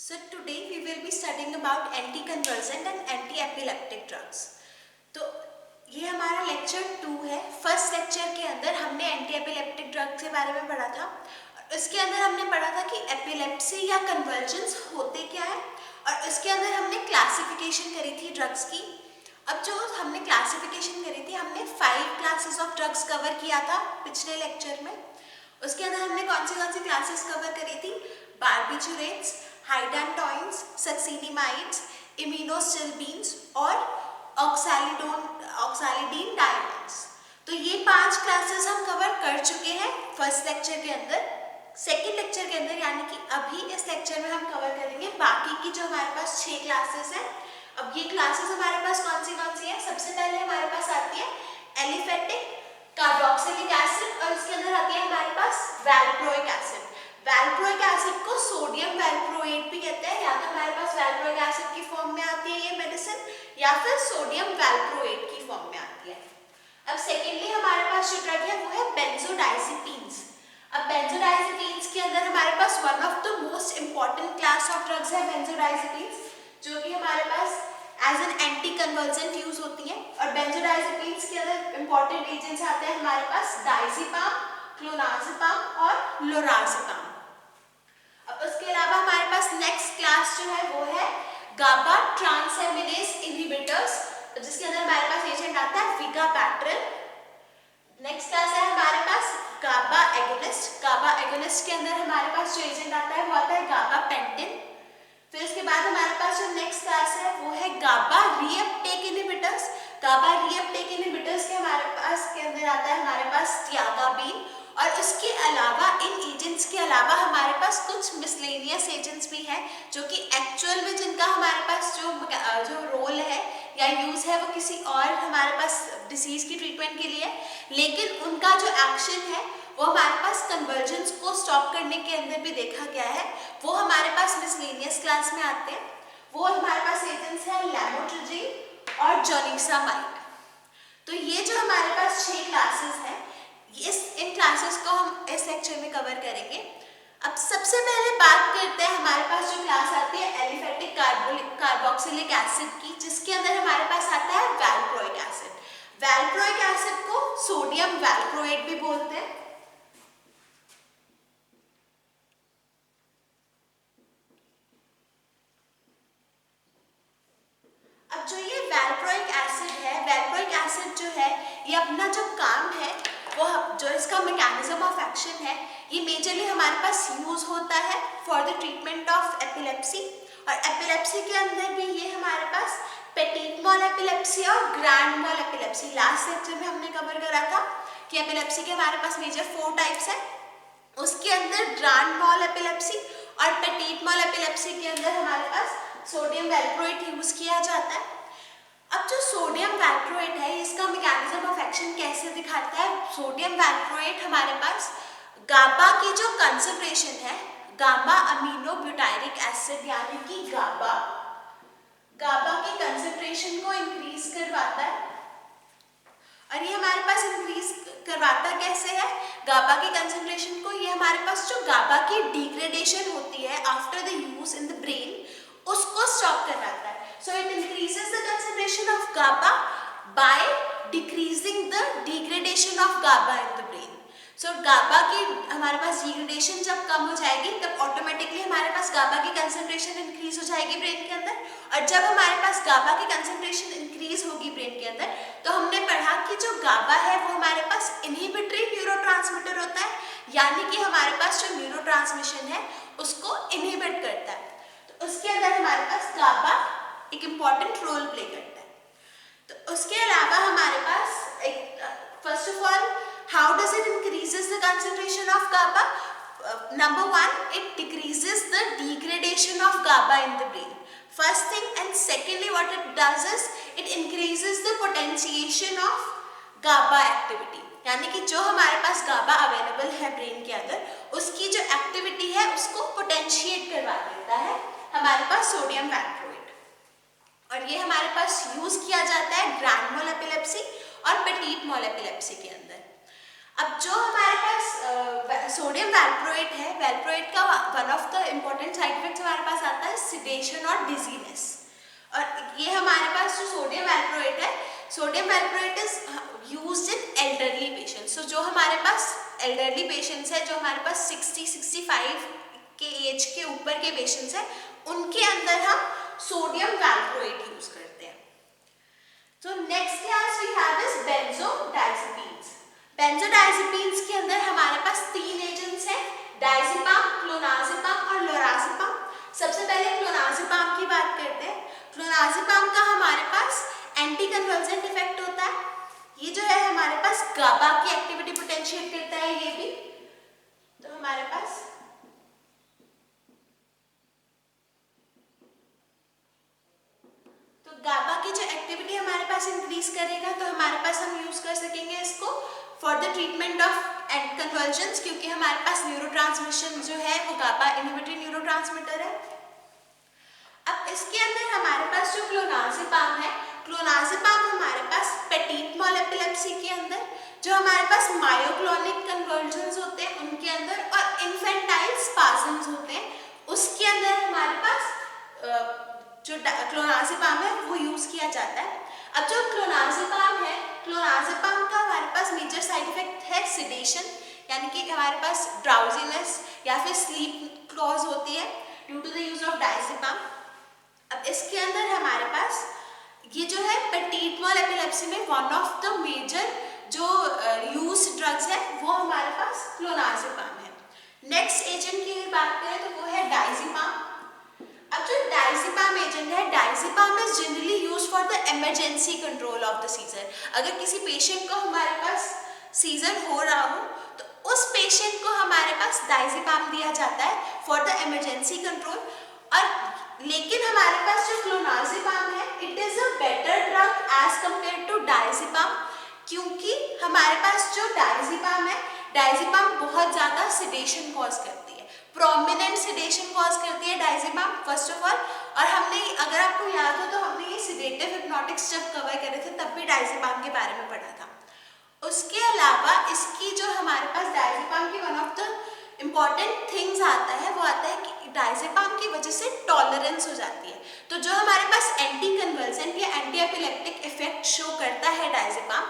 So today we will be studying about anticonvulsant and anti-epileptic drugs. तो ये हमारा lecture 2 है। फर्स्ट लेक्चर के अंदर हमने एंटी एपिलेप्टिक ड्रग के बारे में पढ़ा था और इसके अंदर हमने पढ़ा था कि एपिलेप्सी या कन्वर्जेंस होते क्या है और इसके अंदर हमने क्लासिफिकेशन करी थी ड्रग्स की। अब जो हमने क्लासिफिकेशन करी थी हमने 5 क्लासेस ऑफ ड्रग्स कवर किया था पिछले लेक्चर में। उसके अंदर हमने कौन सी क्लासेस कवर करी थी? बार्बिचुरेट्स, हाइड्रोटोइंस, सक्सिनिमाइड्स, इम्यूनोस्टिलबिन्स और ऑक्सालिडीन डायमंड्स। तो ये 5 क्लासेस हम कवर कर चुके हैं फर्स्ट लेक्चर के अंदर। सेकेंड लेक्चर के अंदर यानी कि अभी इस लेक्चर में हम कवर करेंगे बाकी की जो हमारे पास 6 क्लासेस हैं। अब ये क्लासेस हमारे पास कौन सी है? सबसे पहले हमारे पास आती है एलिफेटिक कार्बोक्सिलिक एसिड और इसके अंदर आती है हमारे पास वैल्प्रोइक एसिड। वैल्प्रोइक एसिड को सोडियम वैल्प्रोएट भी कहते हैं, या तो हमारे पास वैल्प्रोइक एसिड की फॉर्म में आती है ये मेडिसिन या फिर सोडियम वैल्प्रोएट की फॉर्म में आती है। अब सेकेंडली हमारे पास जो ड्रग है वो है बेंजोडाइजेपिन्स। अब बेंजोडाइजेपिन्स के अंदर हमारे पास one of the most important class of drugs है बेंजोडाइजेपिन्स, जो कि हमारे पास as an anti convergent use होती है। और बेंजोडाइजेपिन्स के अंदर इंपॉर्टेंट एजेंट्स आते हैं हमारे पास डायजेपाम, क्लोनाजेपाम और लोराजेपाम। अब उसके अलावा हमारे पास नेक्स्ट क्लास जो है वो है गाबा ट्रांसएमिनेज इनहिबिटर्स, जिसके अंदर हमारे पास एजेंट आता है विगापैट्रिन। नेक्स्ट क्लास है हमारे पास गाबा एगोनिस्ट। गाबा एगोनिस्ट के अंदर हमारे पास जो एजेंट आता है वो आता है गाबापेंटिन। फिर उसके बाद हमारे पास जो नेक्स्ट क्लास है वो है गाबा रीअपटेक इनहिबिटर्स। गाबा रीअपटेक इनहिबिटर्स के हमारे पास के अंदर आता है हमारे पास तियागाबीन। और इसके अलावा इन एजेंट्स के अलावा हमारे पास कुछ मिसलेनियस एजेंट्स भी हैं जो कि एक्चुअल में जिनका हमारे पास जो रोल है या यूज है वो किसी और हमारे पास डिसीज की ट्रीटमेंट के लिए, लेकिन उनका जो एक्शन है वो हमारे पास कन्वर्जेंस को स्टॉप करने के अंदर भी देखा गया है। वो हमारे पास मिसलेनियस क्लास में आते हैं। वो हमारे पास एजेंट्स हैं लैमोट्रिजीन और जोनिक्सामाइड। तो ये जो हमारे पास 6 क्लासेस हैं इन क्लासेस को हम इस लेक्चर में कवर करेंगे। अब सबसे पहले बात करते हैं हमारे पास जो क्लास आती है एलिफेटिक कार्बोक्सिलिक एसिड की, जिसके अंदर हमारे पास आता है वैल्प्रोइक एसिड। वैल्प्रोइक एसिड को सोडियम वैल्प्रोएट भी बोलते हैं। अब जो ये वैल्प्रोइक एसिड है, वैल्प्रोइक एसिड जो है ये अपना जो काम है वो जो इसका मैकेनिज्म ऑफ एक्शन है ये मेजरली हमारे पास यूज होता है for the treatment of epilepsy. और एपिलेप्सी के अंदर भी ये हमारे पास पेटिट मॉल एपिलेप्सी और grand mall epilepsy, last lecture में हमने कवर करा था कि एपिलेप्सी के हमारे पास मेजर 4 टाइप्स हैं। उसके अंदर ग्रैंड मॉल एपिलेप्सी और पेटिट मॉल एपिलेप्सी के अंदर हमारे पास सोडियम वैल्प्रोएट यूज किया जाता है। अब जो सोडियम वैल्प्रोएट है इसका मैकेनिज्म ऑफ एक्शन कैसे दिखाता है? सोडियम वैल्प्रोएट हमारे पास गाबा की जो कंसंट्रेशन है, गाबा अमीनो ब्यूटायरिक एसिड यानी कि गाबा की कंसंट्रेशन को इंक्रीज करवाता है। और ये हमारे पास इंक्रीज करवाता कैसे है? गाबा की कंसंट्रेशन को ये हमारे पास जो गाबा की डिग्रेडेशन होती है after the use in the brain उसको स्टॉप करवाता है। So it increases the concentration of GABA by decreasing the degradation of GABA in the brain. So GABA की हमारे पास डिग्रेडेशन जब कम हो जाएगी तब ऑटोमेटिकली हमारे पास GABA की कंसंट्रेशन इंक्रीज हो जाएगी ब्रेन के अंदर। और जब हमारे पास GABA की कंसंट्रेशन इंक्रीज होगी ब्रेन के अंदर तो हमने पढ़ा कि जो GABA है वो हमारे पास इनहिबिटरी न्यूरोट्रांसमीटर होता है, यानी कि हमारे पास जो न्यूरोट्रांसमिशन है उसको इनहिबिट करता है। तो उसके अंदर हमारे पास GABA एक इम्पॉर्टेंट रोल प्ले करता है। तो उसके अलावा हमारे पास एक first of all how does it increases the concentration of GABA? Number 1 it decreases the degradation of GABA in the brain, first thing. And secondly what it does is it increases the potentiation of GABA activity, यानी कि जो हमारे पास गाबा available है brain के अंदर उसकी जो activity है उसको पोटेंशिएट करवा देता है हमारे पास सोडियम वैल्प्रोएट। और ये हमारे पास यूज किया जाता है ग्रैंड मॉल एपिलेप्सी और पेटिट मॉल एपिलेप्सी के अंदर। अब जो हमारे पास सोडियम वैल्प्रोएट है, वैल्प्रोएट का one of the important side effect हमारे पास आता है सिडेशन और डिजीनेस। और ये हमारे पास जो सोडियम वैल्प्रोएट है, sodium valproate is used in elderly patients. So जो हमारे पास एल्डरली पेशेंट्स है, जो हमारे पास 60-65 के एज के ऊपर के पेशेंट्स हैं, उनके अंदर हम सोडियम वैल्प्रोएट यूज करते हैं। तो next class we have is benzodiazepines. Benzodiazepines के अंदर हमारे पास 3 एजेंट्स हैं, डायजेपाम, क्लोनाजेपाम और लोराजेपाम। सबसे पहले क्लोनाजेपाम की बात करते हैं। क्लोनाजेपाम का हमारे पास एंटी कन्वर्जेंट इफेक्ट होता है। ये जो है हमारे पास गाबा की एक्टिविटी पोटेंशिएट करता है। ये भी तो हमारे पास गाबा की जो एक्टिविटी हमारे पास इंक्रीज करेगा, तो हमारे पास हम यूज कर सकेंगे इसको for the treatment of convergence, क्योंकि हमारे पास न्यूरोट्रांसमिशन जो है वो गाबा इनहिबिटरी न्यूरोट्रांसमीटर है। अब इसके अंदर हमारे पास जो क्लोनाजेपाम है, क्लोनाजेपाम हमारे पास पेटिट मॉल एपिलेप्सी के अंदर, जो हमारे पास मायोक्लोनिक कन्वर्जेंस होते हैं उनके अंदर, और इन्फेंटाइल स्पाज़म्स होते हैं उसके अंदर हमारे पास जो क्लोनाजेपाम है वो यूज किया जाता है। अब जो क्लोनाजेपाम है, क्लोनाजेपाम का हमारे पास मेजर साइड इफेक्ट है सिडेशन, यानी कि हमारे पास ड्राउजीनेस या फिर स्लीप क्लॉज होती है due to the use of diazepam. अब इसके अंदर हमारे पास ये जो है पेटिट मॉल एपिलेप्सी में वन ऑफ द मेजर जो यूज ड्रग्स है वो हमारे पास क्लोनाजेपाम है। नेक्स्ट एजेंट की बात करें तो वो है डायजेपाम। अब जो डायजेपाम एजेंट है, diazepam is generally used for the emergency control of the seizure. अगर किसी पेशेंट को हमारे पास सीजर हो रहा हो तो उस पेशेंट को हमारे पास डायजेपाम दिया जाता है फॉर द इमरजेंसी कंट्रोल। और लेकिन हमारे पास जो क्लोनाजेपाम है, it is a better drug as compare to diazepam, क्योंकि हमारे पास जो डायजेपाम है, डायजेपाम बहुत ज्यादा सिडेशन कॉज करती है, प्रोमिनेंट सिडेशन कॉज करती है डायजेपाम फर्स्ट ऑफ ऑल। और हमने, अगर आपको याद हो तो हमने ये सिडेटिव हिप्नोटिक्स जब कवर करे थे तब भी डायजेपाम के बारे में पढ़ा था। उसके अलावा इसकी जो हमारे पास डायजेपाम की one of the important things आता है वो आता है कि डायजेपाम की वजह से टॉलरेंस हो जाती है। तो जो हमारे पास एंटी कन्वल्सेंट या एंटी एपिलेप्टिक इफेक्ट शो करता है डायजेपाम,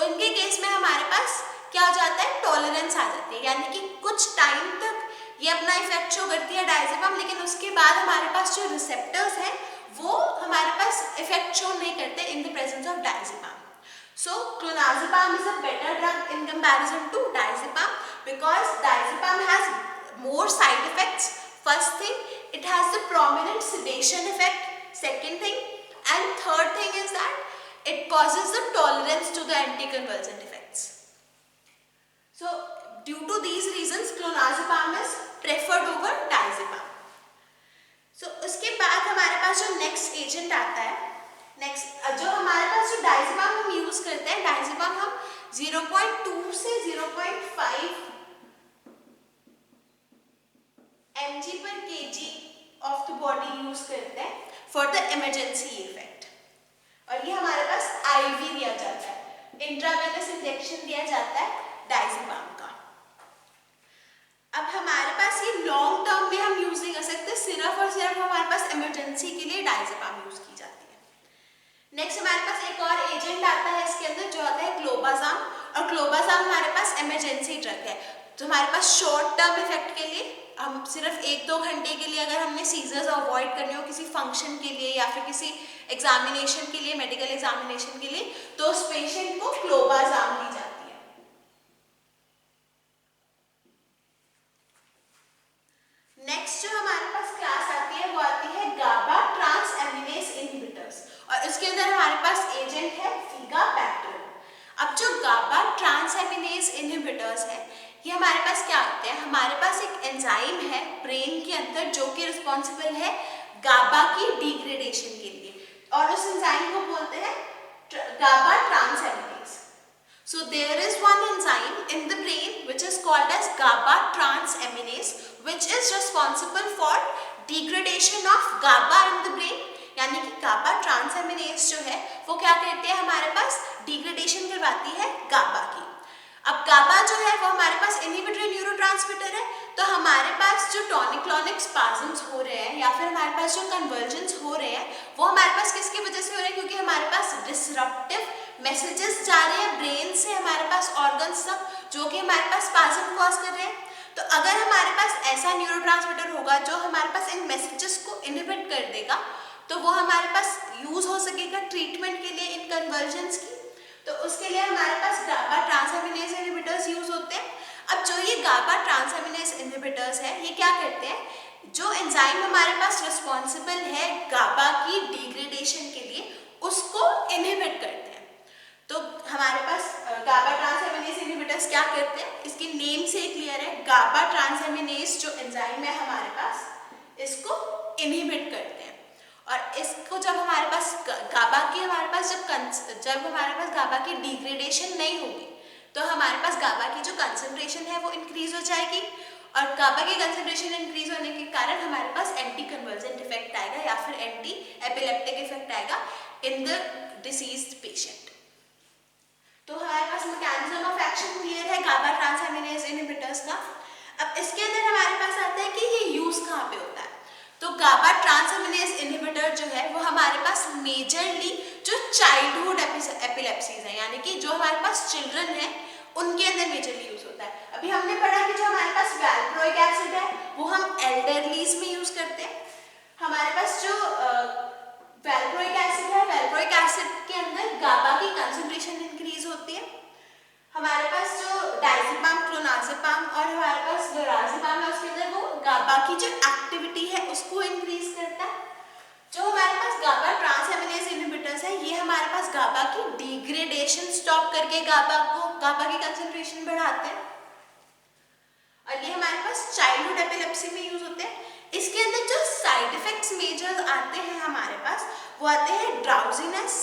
उनके केस में हमारे पास क्या हो जाता है, टॉलरेंस आ जाती है, यानी कि कुछ टाइम तक ये अपना इफेक्ट शो करती है डायजेपाम, लेकिन उसके बाद हमारे पास जो रिसेप्टर्स हैं वो हमारे पास इफेक्ट शो नहीं करते in the presence of diazepam. So clonazepam is a better drug in comparison to diazepam because diazepam has more side effects. First thing, it has the prominent sedation effect. Second thing, and third thing is that it causes the tolerance to the anticonvulsant effects. So due to these reasons, clonazepam is preferred over diazepam. So उसके बाद हमारे पास जो next agent आता है, next जो हमारे पास जो डायजेपाम हम यूज करते हैं, डायजेपाम हम 0.2 से 0.5 mg per kg of the body use करते हैं फॉर द इमरजेंसी इफेक्ट। और ये हमारे पास आईवी दिया जाता है, इंट्रावेनस इंजेक्शन दिया जाता है डायजेपाम का। अब हमारे पास ये लॉन्ग टर्म में हम यूज नहीं कर सकते, सिर्फ और सिर्फ हमारे पास इमरजेंसी के लिए डायजेपाम यूज की जाती है। नेक्स्ट हमारे पास एक और एजेंट आता है इसके अंदर जो आता है क्लोबाजाम, और क्लोबाजाम हमारे पास इमरजेंसी ड्रग है। तो हमारे पास शॉर्ट टर्म इफेक्ट के लिए, हम सिर्फ 1-2 घंटे के लिए अगर हमने सीजर्स अवॉइड करने हो किसी फंक्शन के लिए या फिर किसी एग्जामिनेशन के लिए, मेडिकल एग्जामिनेशन के लिए, तो उस पेशेंट को क्लोबाजाम दी जाती है। नेक्स्ट जो हमारे पास क्लास आती है वो आती है गाबा ट्रांस एमिनेस इनहिबिटर्स, और इसके अंदर हमारे पास एजेंट है फिगाबैक्टरिन। अब जो गाबा ट्रांस एमिनेस इनहिबिटर्स है, ये हमारे पास क्या होते हैं, हमारे पास एक एंजाइम है ब्रेन के अंदर जो कि रिस्पॉन्सिबल है गाबा की डिग्रेडेशन के लिए, और उस एंजाइम को बोलते हैं गाबा trans एमिनेस। So there is one enzyme in the brain which is called as GABA transaminase, which is responsible for degradation of GABA in the brain. यानी कि GABA transaminase जो है वो क्या करती है, हमारे पास डिग्रेडेशन करवाती है GABA की। अब गाबा जो है वो हमारे पास इनहिबिटरी न्यूरोट्रांसमीटर है, तो हमारे पास जो टॉनिक क्लॉनिक स्पाज्म्स हो रहे हैं या फिर हमारे पास जो कन्वर्जन्स हो रहे हैं वो हमारे पास किसकी वजह से हो रहे हैं, क्योंकि हमारे पास डिसरप्टिव मैसेजेस जा रहे हैं ब्रेन से हमारे पास ऑर्गन्स तक, जो कि हमारे पास स्पाज्म कॉज कर रहे हैं। तो अगर हमारे पास ऐसा न्यूरोट्रांसमीटर होगा जो हमारे पास इन मैसेजेस को इनहिबिट कर देगा, तो वो हमारे पास यूज हो सकेगा ट्रीटमेंट के लिए इन कन्वर्जन्स की। तो उसके लिए हमारे पास गाबा ट्रांसएमिनेज इनहिबिटर्स यूज होते हैं। अब जो ये गाबा ट्रांसएमिनेज इनहिबिटर्स है ये क्या करते हैं, जो एंजाइम हमारे पास रिस्पॉन्सिबल है गाबा की डिग्रेडेशन के लिए उसको इनहिबिट करते हैं। तो हमारे पास गाबा ट्रांसएमिनेज इनहिबिटर्स क्या करते हैं, इसकी नेम से क्लियर है, गाबा ट्रांसएमिनेज जो एंजाइम है हमारे पास इसको इनहिबिट करते हैं। और इसको जब हमारे पास गाबा की हमारे पास जब हमारे पास गाबा की डिग्रेडेशन नहीं होगी तो हमारे पास गाबा की जो कंसंट्रेशन है वो इंक्रीज हो जाएगी, और गाबा की कंसंट्रेशन इंक्रीज होने के कारण हमारे पास एंटी कन्वर्जेंट इफेक्ट आएगा या फिर एंटी एपिलेप्टिक इफेक्ट आएगा इन द डिसीज्ड पेशेंट। तो हमारे पास मैकेनिज्म ऑफ एक्शन क्लियर है गाबा ट्रांसएमिनेज इनहिबिटर्स का। अब इसके अंदर हमारे पास आता है कि ये यूज कहाँ पे होता है। तो गाबा ट्रांसएमिनेज इनहिबिटर जो है वो हमारे पास मेजरली जो चाइल्डहुड एपिलेप्सीज है, यानी कि जो हमारे पास चिल्ड्रन है उनके अंदर मेजरली यूज होता है। अभी हमने पढ़ा कि जो हमारे पास वैल्प्रोइक एसिड है वो हम एल्डरलीज में यूज करते हैं। हमारे पास जो वैल्प्रोइक एसिड है, वैल्प्रोइक एसिड के अंदर गाबा की कंसंट्रेशन इंक्रीज होती है। हमारे पास जो डायजेपाम, क्लोनाजेपाम और हमारे पास लोराजेपाम है उसके अंदर वो गाबा की जो एक्टिविटी है उसको इंक्रीज करता है। जो हमारे पास गाबा ट्रांसएमिनेज इनहिबिटर्स है ये हमारे पास गाबा की डिग्रेडेशन स्टॉप करके गाबा की कंसंट्रेशन बढ़ाते हैं, और ये हमारे पास चाइल्डहुड एपिलेप्सी में यूज होते हैं। इसके अंदर जो साइड इफेक्ट्स मेजर आते हैं हमारे पास वो आते हैं ड्राउजीनेस,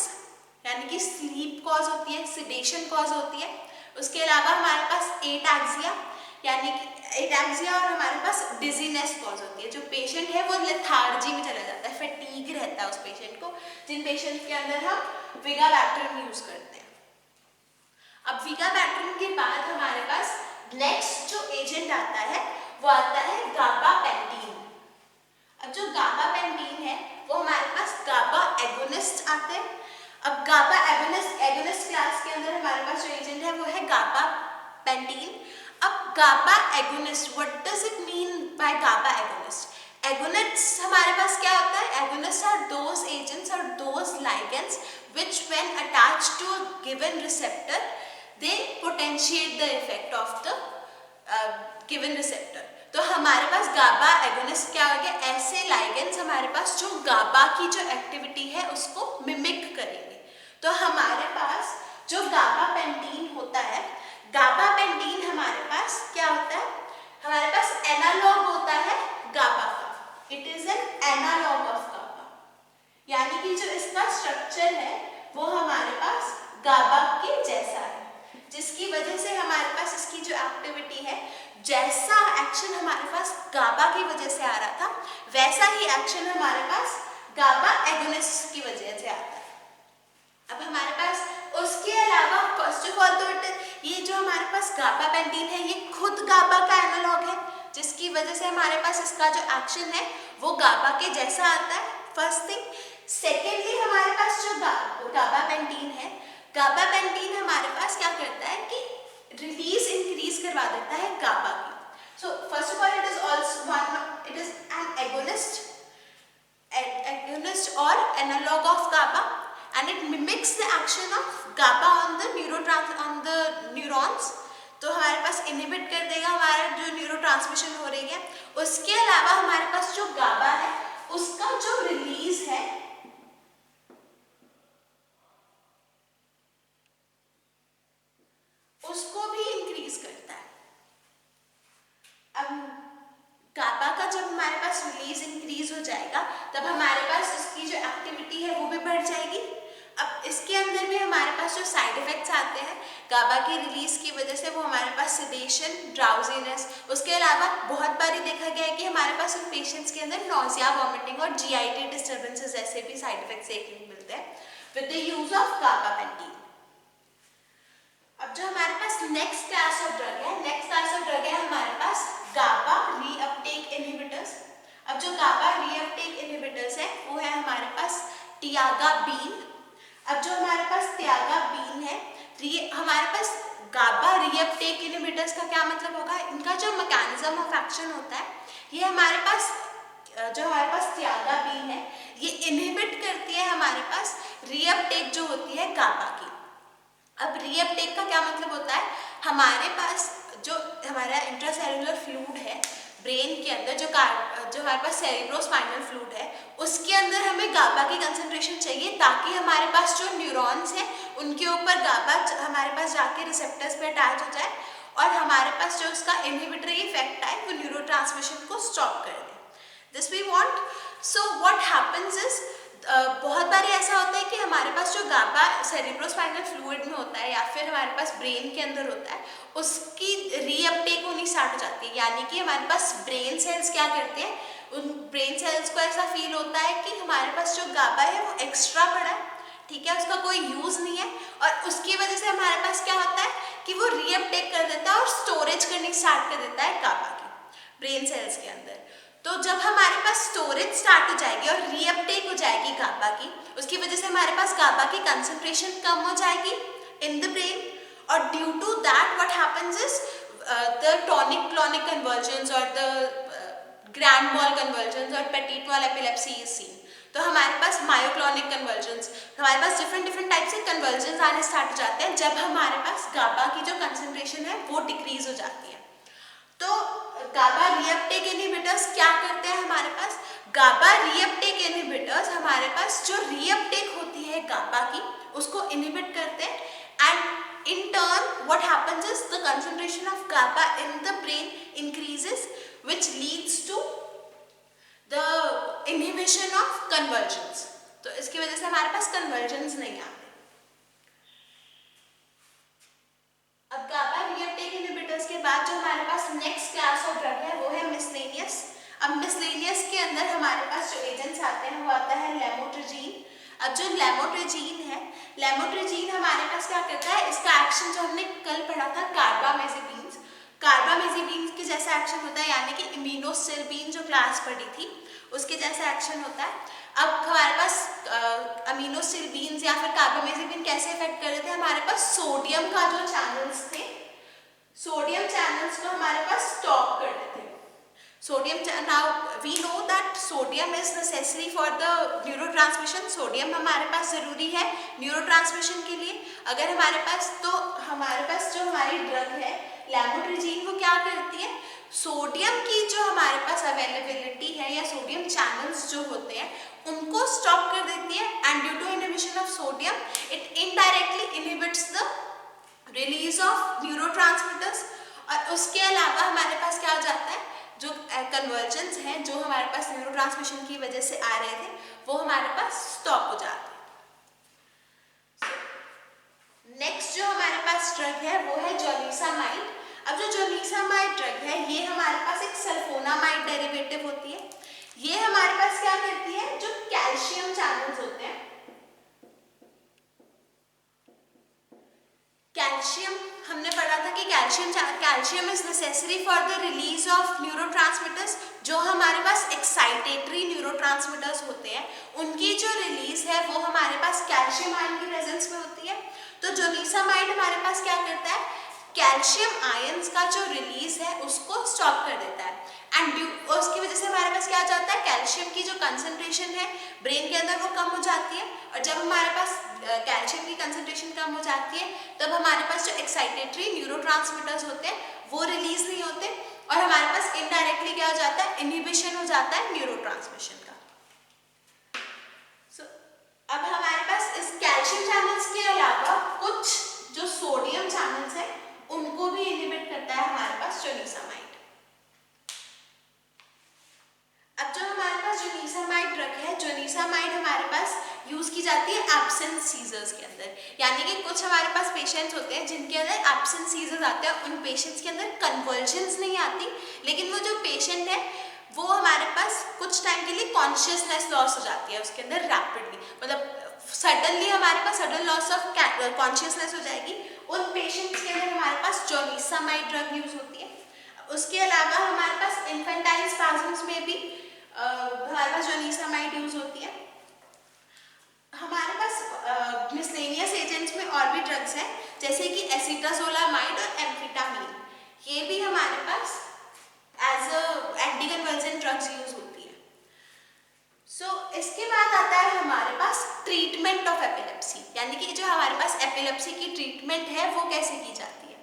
यानी कि स्लीप कॉज होती है, सिडेशन कॉज होती है। उसके अलावा हमारे पास एटैक्सिया, यानी कि एटैक्सिया और हमारे पास डिजीनेस कॉज होती है। जो पेशेंट है वो लेथार्जी में चला जाता है, फटीग रहता है उस पेशेंट को, जिन पेशेंट के अंदर हम विगाबैक्ट्रिन यूज करते हैं। अब विगाबैक्ट्रिन के बाद हमारे पास नेक्स्ट जो एजेंट आता है वो आता है गाबापेंटीन। अब जो गाबापेंटीन है वो हमारे पास गाबा एगोनिस्ट आते हैं। अब गाबा एगोनिस्ट क्लास के अंदर हमारे पास जो एजेंट है वो है गाबापेंटीन। अब GABA agonist, what does it mean by GABA agonist? Agonist हमारे पास क्या होता है? एगोनिस्ट आर दोज एजेंट्स और those ligands which when attached to a given receptor they potentiate the effect of the given receptor। तो हमारे पास गाबा agonist क्या हो गया? ऐसे लाइगेंड्स हमारे पास जो गाबा की जो एक्टिविटी है उसको मिमिक करेंगे। तो हमारे पास जो गाबापेंटीन होता है, गाबापेंटीन हमारे पास क्या होता है? हमारे पास एनालॉग होता है गाबा का, it is an analogue of GABA, यानी कि जो इसका स्ट्रक्चर है वो हमारे पास गाबा के जैसा है, जिसकी वजह से हमारे पास इसकी जो एक्टिविटी है, जैसा एक्शन हमारे पास गाबा की वजह से आ रहा था वैसा ही एक्शन हमारे पास गाबा एगोनिस्ट की वजह से आता है। अब हमारे पास उसके अलावा फर्स्ट ऑफ ऑल तो ये जो हमारे पास गाबापेंटीन है ये खुद गाबा का एनालॉग है, जिसकी वजह से हमारे पास इसका जो एक्शन है वो गाबा के जैसा आता है, फर्स्ट थिंग। सेकेंडली हमारे पास जो गाबापेंटीन है, गाबापेंटीन हमारे पास क्या करता है कि रिलीज इंक्रीज करवा देता है गाबा की। So first of all it is an agonist और analogue of GABA and it mimics the action of GABA on the neurons। तो हमारे पास इनहिबिट कर देगा हमारा जो न्यूरोट्रांसमिशन हो रही है। उसके अलावा हमारे पास जो गाबा है उसका जो रिलीज है उसको भी इंक्रीज करता है। अब गाबा का जब हमारे पास रिलीज इंक्रीज हो जाएगा तब हमारे पास इसकी जो एक्टिविटी है वो भी बढ़ जाएगी। अब इसके अंदर भी हमारे पास जो साइड इफेक्ट्स आते हैं गाबा की रिलीज की वजह से वो हमारे पास सिडेशन, ड्राउजीनेस, उसके अलावा बहुत बार देखा गया है कि हमारे पास उन पेशेंट्स के अंदर नॉजिया, वॉमिटिंग और जीआईटी डिस्टर्बेंसेस जैसे भी साइड इफेक्ट्स देखने को मिलते हैं विद द यूज ऑफ गाबापेंटीन। अब जो हमारे पास नेक्स्ट क्लास ऑफ ड्रग है, नेक्स्ट क्लास ऑफ ड्रग है हमारे पास गाबा रीअपटेक इनहिबिटर्स। अब जो गाबा रीअपटेक इनहिबिटर्स है वो है हमारे पास टियागाबीन। अब जो हमारे पास टियागाबीन है, हमारे पास गाबा रीअपटेक इनहिबिटर्स का क्या मतलब होगा, इनका जो मैकेनिज्म ऑफ एक्शन होता है, ये हमारे पास जो हमारे पास टियागाबीन है ये इनहिबिट करती है हमारे पास रीअपटेक जो होती है गाबा की। अब रीअपटेक का क्या मतलब होता है, हमारे पास जो हमारा इंट्रासेल्युलर फ्लूइड है ब्रेन के अंदर, जो हमारे पास सेरेब्रोस्पाइनल फ्लूइड है उसके अंदर हमें गाबा की कंसंट्रेशन चाहिए ताकि हमारे पास जो न्यूरॉन्स हैं उनके ऊपर गाबा हमारे पास जाके रिसेप्टर्स पे अटैच हो जाए और हमारे पास जो उसका इनहिबिटरी इफेक्ट है वो न्यूरोट्रांसमिशन को स्टॉप कर दे। This we want. So what happens is, बहुत बार ऐसा होता है कि हमारे पास जो गाबा सेरेब्रोस्पाइनल फ्लूइड में होता है या फिर हमारे पास ब्रेन के अंदर होता है उसकी रीअपटेक होनी स्टार्ट हो जाती है, यानी कि हमारे पास ब्रेन सेल्स क्या करते हैं, उन ब्रेन सेल्स को ऐसा फील होता है कि हमारे पास जो गाबा है वो एक्स्ट्रा पड़ा है, ठीक है, उसका कोई यूज नहीं है और उसकी वजह से हमारे पास क्या होता है कि वो रीअपटेक कर देता है और स्टोरेज करनी स्टार्ट कर देता है गाबा की ब्रेन सेल्स के अंदर। तो जब हमारे पास स्टोरेज स्टार्ट हो जाएगी और रीअपटेक हो जाएगी गाबा की, उसकी वजह से हमारे पास गाबा की कंसंट्रेशन कम हो जाएगी इन द ब्रेन और due to that what happens is the tonic clonic convulsions और द ग्रैंड मॉल कन्वर्जेंस और petit mal epilepsy is seen. तो हमारे पास मायोक्लॉनिक कन्वर्जेंस, हमारे पास डिफरेंट टाइप से कन्वर्जेंस आने स्टार्ट हो जाते हैं जब हमारे पास गाबा की जो कंसंट्रेशन है वो डिक्रीज हो जाती है। तो गाबा रीअपटेक इनहिबिटर्स क्या करते हैं, हमारे पास गाबा रीअपटेक इनहिबिटर्स हमारे पास जो रीअपटेक होती है गाबा की उसको इनहिबिट करते हैं and in turn what happens is the concentration of GABA in the brain increases which leads to the inhibition of convulsions. तो इसकी वजह से हमारे पास कन्वर्जेंस नहीं आते। अब गाबा रीअपटेक इनहिबिटर्स के बाद जो हमारे पास नेक्स्ट क्लास ऑफ ड्रग है वो है मिसलेनियस। अब मिसलेनियस के अंदर हमारे पास जो एजेंट्स आते हैं वो आता है लेमोट्रिजीन। अब जो लेमोट्रिजीन है, लेमोट्रिजीन हमारे पास क्या करता है, इसका एक्शन जो हमने कल पढ़ा था कार्बामेजेपिन्स, कार्बामेजेपिन्स के जैसा एक्शन होता है, यानी कि इम्यूनोसेल्बिन जो क्लास पढ़ी थी उसके जैसा एक्शन होता है। अब हमारे पास अमीनोसिल्बीन्स या फिर कार्बामेजेपिन कैसे इफेक्ट कर रहे थे, हमारे पास सोडियम का जो चैनल्स थे, सोडियम चैनल्स को हमारे पास स्टॉप कर देते हैं। Sodium, now we know that sodium is necessary for the neurotransmission. Sodium हमारे पास जरूरी है न्यूरोट्रांसमिशन के लिए। अगर हमारे पास, तो हमारे पास जो हमारी ड्रग है लेमोट्रिजीन वो क्या करती है, सोडियम की जो हमारे पास अवेलेबिलिटी है या सोडियम चैनल्स जो होते हैं उनको स्टॉप कर देती है and due to inhibition of sodium it indirectly inhibits the release of neurotransmitters. और उसके अलावा हमारे पास क्या हो जाता है, जो कन्वर्जेंस हैं जो हमारे पास न्यूरोट्रांसमिशन की वजह से आ रहे थे वो हमारे पास स्टॉप हो जाते हैं। नेक्स्ट जो हमारे पास ड्रग है वो है जोनिसामाइड। अब जो जोनिसामाइड ड्रग है ये हमारे पास एक सल्फोनामाइड डेरिवेटिव होती है। ये हमारे पास क्या करती है, जो कैल्शियम चैनल्स होते हैं, कैल्शियम हमने पढ़ा था कि calcium is necessary for the release of neurotransmitters. जो हमारे पास एक्साइटेटरी न्यूरोट्रांसमिटर्स होते हैं उनकी जो रिलीज है वो हमारे पास कैल्शियम आयन की प्रेजेंस में होती है। तो जोनिसामाइड हमारे पास क्या करता है, कैल्शियम आयंस का जो रिलीज है उसको स्टॉप कर देता है एंड उसकी वजह से हमारे पास क्या हो जाता है, कैल्शियम की जो कंसंट्रेशन है ब्रेन के अंदर वो कम हो जाती है। और जब हमारे पास कैल्शियम की कंसंट्रेशन कम हो जाती है तब हमारे पास जो एक्साइटेटरी न्यूरोट्रांसमिटर्स होते हैं वो रिलीज नहीं होते और हमारे पास इनडायरेक्टली क्या हो जाता है, इनहिबिशन हो जाता है न्यूरोट्रांसमिशन का। अब हमारे पास इस कैल्शियम चैनल्स के अलावा कुछ जो सोडियम चैनल्स हैं उनको भी इनहिबिट करता है हमारे पास जोनिसामाइड। अब जो हमारे पास जोनिसामाइड ड्रग है, जोनिसामाइड हमारे पास यूज की जाती है एब्सेंट सीजर्स के अंदर, यानी कि कुछ हमारे पास पेशेंट्स होते हैं जिनके अंदर एब्सेंट सीजर्स आते हैं, उन पेशेंट्स के अंदर कन्वर्जेंस नहीं आती, लेकिन वो जो पेशेंट है वो हमारे पास कुछ टाइम के लिए कॉन्शियसनेस लॉस हो जाती है उसके अंदर रैपिडली, मतलब सडनली हमारे पास सडन लॉस ऑफ कॉन्शियसनेस हो जाएगी, उन पेशेंट्स के अंदर हमारे पास जोनिसामाइड ड्रग यूज होती है। उसके अलावा हमारे पास इन्फेंटाइल स्पाज़म्स में भी हमारे पास जोनिसामाइड यूज होती है। हमारे पास मिसलेनियस एजेंट्स में और भी ड्रग्स हैं, जैसे कि एसिटाजोलामाइड और एम्फेटामिन, ये भी हमारे पास as a anti convulsant drugs use होती है। इसके बाद आता है हमारे पास ट्रीटमेंट ऑफ एपिलेप्सी, यानी कि जो हमारे पास एपिलेप्सी की ट्रीटमेंट है वो कैसे की जाती है।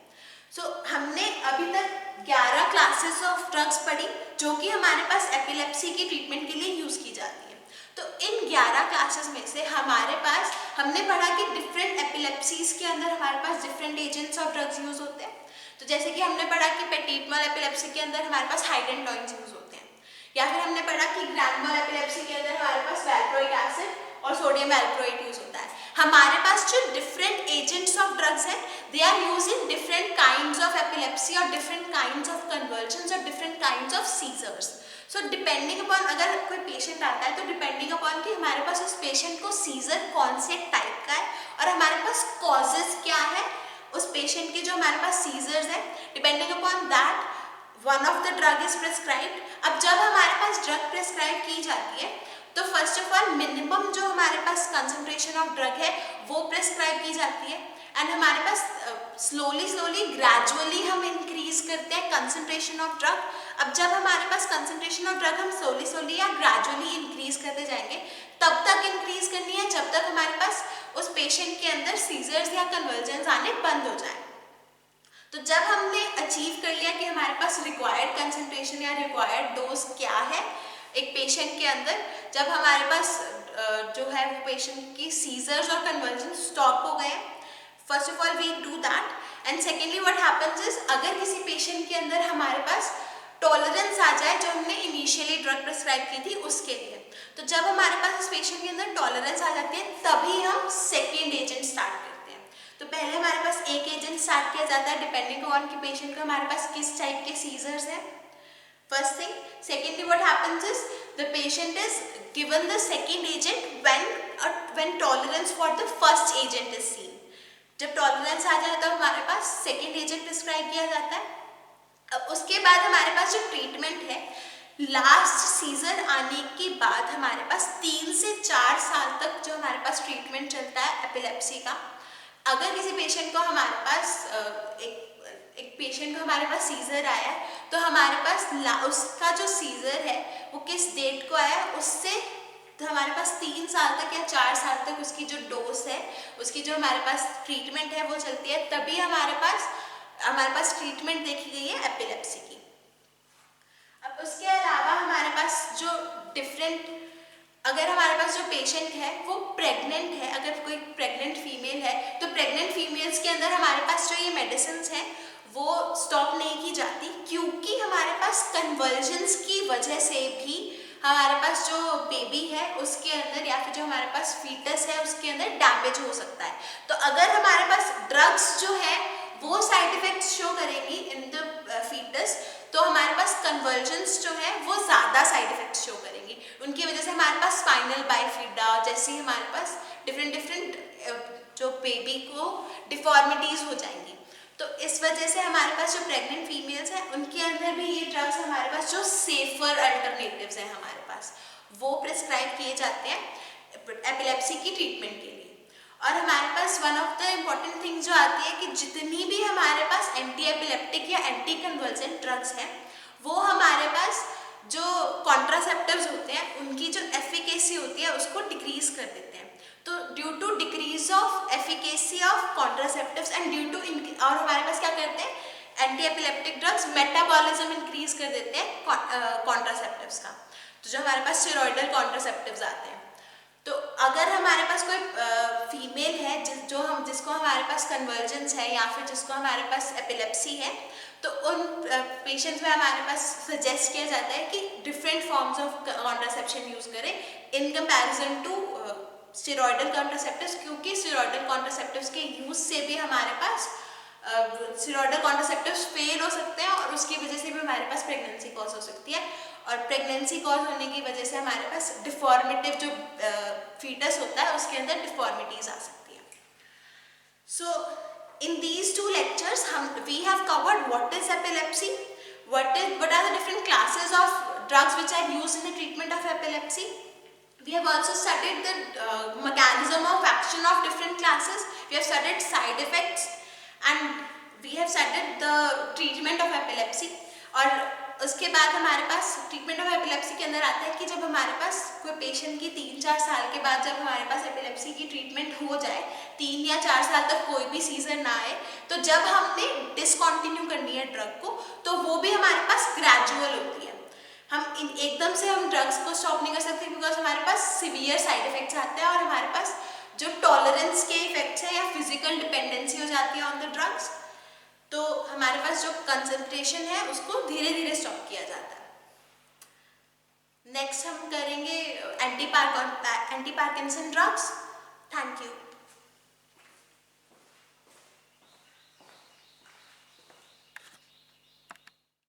हमने अभी तक 11 क्लासेस ऑफ ड्रग्स पढ़ी जो कि हमारे पास एपिलेप्सी की ट्रीटमेंट के लिए यूज की जाती है। तो इन 11 क्लासेस में से हमारे पास हमने पढ़ा कि डिफरेंट एपिलेप्सीज के अंदर हमारे पास डिफरेंट एजेंट्स और ड्रग्स यूज होते हैं। तो जैसे कि हमने पढ़ा कि पेटिट मॉल एपिलेप्सी के अंदर हमारे पास हाइडेंटॉइंस यूज होते हैं, या फिर हमने पढ़ा कि ग्रैंड मॉल एपिलेप्सी के अंदर हमारे पास वैल्प्रोइक एसिड और सोडियम वैल्प्रोइट यूज होता है। हमारे पास जो डिफरेंट एजेंट्स ऑफ ड्रग्स हैं they are use in different kinds of epilepsy और डिफरेंट काइंड्स ऑफ कन्वर्जन्स और different kinds of seizures. Depending upon, अगर कोई पेशेंट आता है तो डिपेंडिंग अपॉन कि हमारे पास उस पेशेंट को सीजर कौन से टाइप का है और हमारे पास कॉजेज क्या है उस पेशेंट के जो हमारे पास सीजर्स हैं, depending upon that one of the drug is prescribed. अब जब हमारे पास ड्रग प्रिस्क्राइब की जाती है तो फर्स्ट ऑफ ऑल मिनिमम जो हमारे पास कंसंट्रेशन ऑफ ड्रग है वो प्रिस्क्राइब की जाती है, एंड हमारे पास स्लोली ग्रेजुअली हम इंक्रीज करते हैं कंसंट्रेशन ऑफ ड्रग। अब जब हमारे पास कंसंट्रेशन ऑफ ड्रग हम स्लोली या ग्रेजुअली इंक्रीज करते जाएंगे, तब तक इंक्रीज करनी है जब तक हमारे पास उस पेशेंट के अंदर सीजर्स या कन्वर्जन्स आने बंद हो जाए। तो जब हमने अचीव कर लिया कि हमारे पास रिक्वायर्ड कंसंट्रेशन या रिक्वायर्ड डोज क्या है एक पेशेंट के अंदर, जब हमारे पास जो है वो पेशेंट की सीजर्स और कन्वर्जन स्टॉप हो गए, first of all we do that, and secondly what happens is अगर किसी पेशेंट के अंदर हमारे पास टॉलरेंस आ जाए जो हमने इनिशियली ड्रग प्रिस्क्राइब की थी उसके लिए, तो जब हमारे पास उस पेशेंट के अंदर टॉलरेंस आ जाती है तभी हम सेकेंड एजेंट स्टार्ट करते हैं। तो पहले हमारे पास एक एजेंट स्टार्ट किया जाता है डिपेंडिंग ऑन कि पेशेंट का हमारे पास किस टाइप के सीजर्स हैं, first thing. Secondly, what happens is the patient is given the second agent when tolerance for the first agent is seen. जब टॉलरेंस आ जाए तो हमारे पास सेकेंड एजेंट प्रिस्क्राइब किया जाता है। अब उसके बाद हमारे पास जो ट्रीटमेंट है, लास्ट सीजर आने के बाद हमारे पास 3 से 4 साल तक जो हमारे पास ट्रीटमेंट चलता है एपिलेप्सी का। अगर किसी पेशेंट को हमारे पास एक पेशेंट को हमारे पास सीजर आया तो हमारे पास उसका जो सीजर है वो किस डेट को आया उससे तो हमारे पास 3 साल तक या 4 साल तक उसकी जो डोज है, उसकी जो हमारे पास ट्रीटमेंट है वो चलती है, तभी हमारे पास ट्रीटमेंट देखी गई है एपिलेप्सी की। अब उसके अलावा हमारे पास जो अगर हमारे पास जो पेशेंट है वो प्रेग्नेंट है, अगर कोई प्रेग्नेंट फीमेल है तो प्रेग्नेंट फीमेल्स के अंदर हमारे पास जो ये मेडिसिन्स हैं वो स्टॉप नहीं की जाती, क्योंकि हमारे पास कन्वर्जन्स की वजह से भी हमारे पास जो बेबी है उसके अंदर या फिर जो हमारे पास फीटस है उसके अंदर डैमेज हो सकता है। तो अगर हमारे पास ड्रग्स जो है वो साइड इफेक्ट्स शो करेंगी इन द फीटस, तो हमारे पास कन्वर्जन्स जो है वो ज़्यादा साइड इफेक्ट्स शो करेंगी। उनकी वजह से हमारे पास स्पाइनल बाइफिडा जैसी हमारे पास डिफरेंट जो बेबी को डिफॉर्मिटीज़ हो जाएंगी। तो इस वजह से हमारे पास जो प्रेग्नेंट फीमेल्स हैं उनके अंदर भी ये ड्रग्स हमारे पास जो सेफर अल्टरनेटिव्स हैं हमारे पास वो प्रिस्क्राइब किए जाते हैं एपिलेप्सी की ट्रीटमेंट के लिए। और हमारे पास one of the important things जो आती है कि जितनी भी हमारे पास एंटी एपिलेप्टिक या एंटी कन्वल्सेंट ड्रग्स हैं वो हमारे पास जो कॉन्ट्रासेप्टिव्स होते हैं उनकी जो एफिकेसी होती है उसको डिक्रीज कर देते हैं। तो due to decrease of efficacy of contraceptives and due to और हमारे पास क्या करते हैं anti epileptic drugs metabolism increase कर देते हैं कॉन्ट्रासेप्टिव्स का। तो जो हमारे पास स्टेरॉइडल कॉन्ट्रासेप्टिव्स आते हैं, तो अगर हमारे पास कोई फीमेल है जिसको हमारे पास कन्वर्जेंस है या फिर जिसको हमारे पास एपिलेप्सी है, तो उन पेशेंट्स में हमारे पास सजेस्ट किया जाता है कि different forms of contraception use करें in comparison to steroidal contraceptives, क्योंकि स्टेरॉइडल कॉन्ट्रासेप्टिव्स के यूज से भी हमारे पास स्टेरॉइडल कॉन्ट्रासेप्टिव्स फेल हो सकते हैं और उसकी वजह से भी हमारे पास प्रेगनेंसी कॉज हो सकती है। और प्रेगनेंसी कॉज होने की वजह से हमारे पास डिफॉर्मेटिव जो फीटस होता है उसके अंदर डिफॉर्मिटीज आ सकती है. सो in these two lectures we have covered what is epilepsy, what are the different classes of drugs which are used in the treatment of epilepsy. We have also studied the mechanism of action of different classes. We have studied side effects and we have studied the treatment of epilepsy. और उसके बाद हमारे पास treatment of epilepsy के अंदर आता है कि जब हमारे पास कोई पेशेंट की 3-4 साल के बाद जब हमारे पास एपिलेप्सी की ट्रीटमेंट हो जाए, 3 या 4 साल तक कोई भी सीजर ना आए, तो जब हमने डिसकंटिन्यू करनी है ड्रग को तो वो भी हमारे पास ग्रेजुअल होती है. हम एकदम से हम ड्रग्स को स्टॉप नहीं कर सकते बिकॉज हमारे पास सिवियर साइड इफेक्ट्स आते हैं और हमारे पास जो टॉलरेंस के इफेक्ट्स है या फिजिकल डिपेंडेंसी हो जाती है ऑन द ड्रग्स, तो हमारे पास जो कंसंट्रेशन है उसको धीरे धीरे स्टॉप किया जाता है. नेक्स्ट हम करेंगे anti Parkinson drugs. Thank you.